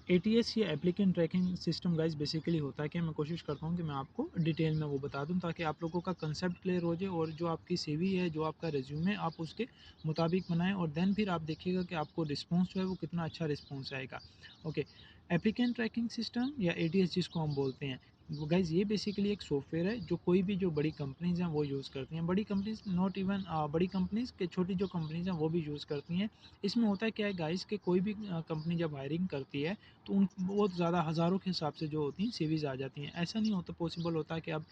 ATS या applicant tracking system guys basically होता है कि मैं कोशिश करता हूँ कि मैं आपको डिटेल में वो बता दूँ ताकि आप लोगों का कंसेप्ट क्लियर हो जाए और जो आपकी सीवी है, जो आपका रिज्यूमे आप उसके मुताबिक बनाएं और देन फिर आप देखिएगा कि आपको रिस्पॉन्स जो है वो कितना अच्छा रिस्पॉन्स आएगा। ओके, एप्लीकेंट ट्रैकिंग सिस्टम या एटीएस जिसको हम बोलते हैं, वो गाइज ये बेसिकली एक सॉफ्टवेयर है जो कोई भी जो बड़ी कंपनीज हैं वो यूज़ करती हैं। बड़ी कंपनीज नॉट इवन बड़ी कंपनीज के छोटी जो कंपनीज हैं वो भी यूज़ करती हैं। इसमें होता है क्या है गाइस कि कोई भी कंपनी जब हायरिंग करती है तो उन बहुत ज़्यादा हज़ारों के हिसाब से जो होती हैं सीवीज़ आ जाती हैं। ऐसा नहीं होता पॉसिबल होता कि अब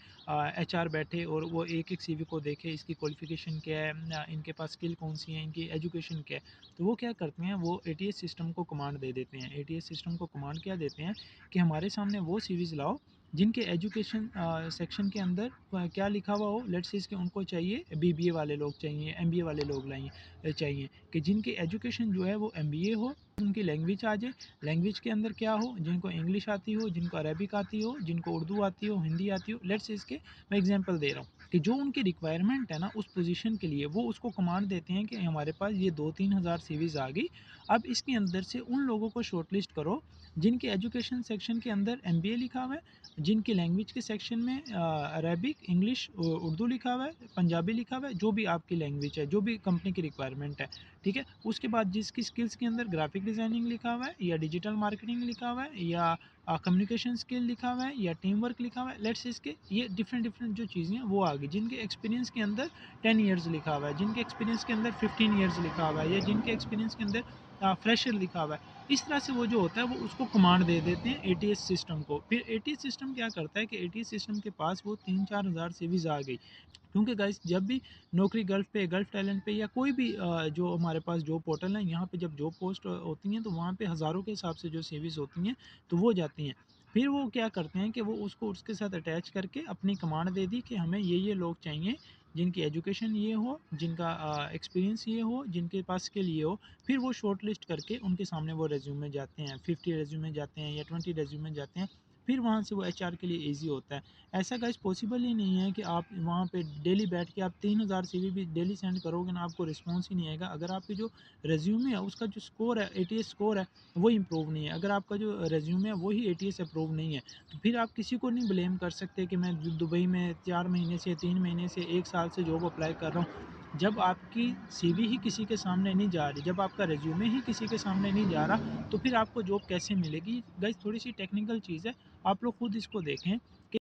एचआर बैठे और वो एक-एक सीवी को देखे, इसकी क्वालिफ़िकेशन क्या है, इनके पास स्किल कौन-सी है, इनकी एजुकेशन क्या है। तो वो क्या करते हैं, वो एटीएस सिस्टम को कमांड दे देते हैं। एटीएस सिस्टम को कमांड क्या देते हैं कि हमारे सामने वो सीवीज़ लाओ जिनके एजुकेशन सेक्शन के अंदर क्या लिखा हुआ हो। लेट्स से इसके उनको चाहिए बीबीए वाले लोग चाहिए, एमबीए वाले लोग चाहिए कि जिनकी एजुकेशन जो है वो एमबीए हो, उनकी लैंग्वेज आ जाए। लैंग्वेज के अंदर क्या हो, जिनको इंग्लिश आती हो, जिनको अरबिक आती हो, जिनको उर्दू आती हो, हिंदी आती हो। लेट्स से इसके मैं एग्जांपल दे रहा हूँ कि जो उनकी रिक्वायरमेंट है ना उस पोजीशन के लिए, वो उसको कमांड देते हैं कि हमारे पास ये 2-3 हज़ार सीवीज़ आ गई। अब इसके अंदर से उन लोगों को शॉर्टलिस्ट करो जिनके एजुकेशन सेक्शन के अंदर एमबीए लिखा हुआ है, जिनकी लैंग्वेज के सेक्शन में अरबिक, इंग्लिश, उर्दू लिखा हुआ है, पंजाबी लिखा हुआ है, जो भी आपकी लैंग्वेज है, जो भी कंपनी की रिक्वायरमेंट है, ठीक है। उसके बाद जिसकी स्किल्स के अंदर ग्राफिक डिज़ाइनिंग लिखा हुआ है या डिजिटल मार्केटिंग लिखा हुआ है या कम्युनिकेशन स्किल लिखा हुआ है या टीम वर्क लिखा हुआ है। लेट्स इसके ये डिफरेंट डिफरेंट जो चीज़ें हैं वो आ गई। जिनके एक्सपीरियंस के अंदर 10 ईयर्स लिखा हुआ है, जिनके एक्सपीरियंस के अंदर 15 ईयर्स लिखा हुआ है या जिनके एक्सपीरियंस के अंदर फ्रेशर लिखा हुआ है। इस तरह से वो जो होता है वो उसको कमांड दे देते हैं एटीएस सिस्टम को। फिर एटीएस सिस्टम क्या करता है कि एटीएस सिस्टम के पास वो 3-4 हज़ार सीवीज़ आ गई। क्योंकि गाइस जब भी नौकरी गल्फ पे, गल्फ टैलेंट पे या कोई भी जो हमारे पास जॉब पोर्टल है, यहाँ पे जब जॉब पोस्ट होती हैं तो वहाँ पे हज़ारों के हिसाब से जो सीवीज़ होती हैं तो वो जाती हैं। फिर वो क्या करते हैं कि वो उसको उसके साथ अटैच करके अपनी कमांड दे दी कि हमें ये लोग चाहिए जिनकी एजुकेशन ये हो, जिनका एक्सपीरियंस ये हो, जिनके पास स्किल ये हो। फिर वो शॉर्ट लिस्ट करके उनके सामने वो रेज्यूमे जाते हैं, 50 रेज्यूमे जाते हैं या 20 रेज्यूमे जाते हैं। फिर वहाँ से वो एचआर के लिए ईजी होता है। ऐसा गाइस पॉसिबल ही नहीं है कि आप वहाँ पे डेली बैठ के आप 3000 सीवी भी डेली सेंड करोगे ना, आपको रिस्पॉन्स ही नहीं आएगा अगर आपकी जो रेज्यूमे है उसका जो स्कोर है, एटीएस स्कोर है, वो इम्प्रूव नहीं है। अगर आपका जो रेज्यूमे है वही एटीएस अप्रूव नहीं है तो फिर आप किसी को नहीं ब्लेम कर सकते कि मैं दुबई में 4 महीने से, 3 महीने से, 1 साल से जॉब अप्लाई कर रहा हूँ। जब आपकी सीवी ही किसी के सामने नहीं जा रही, जब आपका रेज्यूमे ही किसी के सामने नहीं जा रहा, तो फिर आपको जॉब कैसे मिलेगी। गाइस थोड़ी सी टेक्निकल चीज़ है, आप लोग खुद इसको देखें कि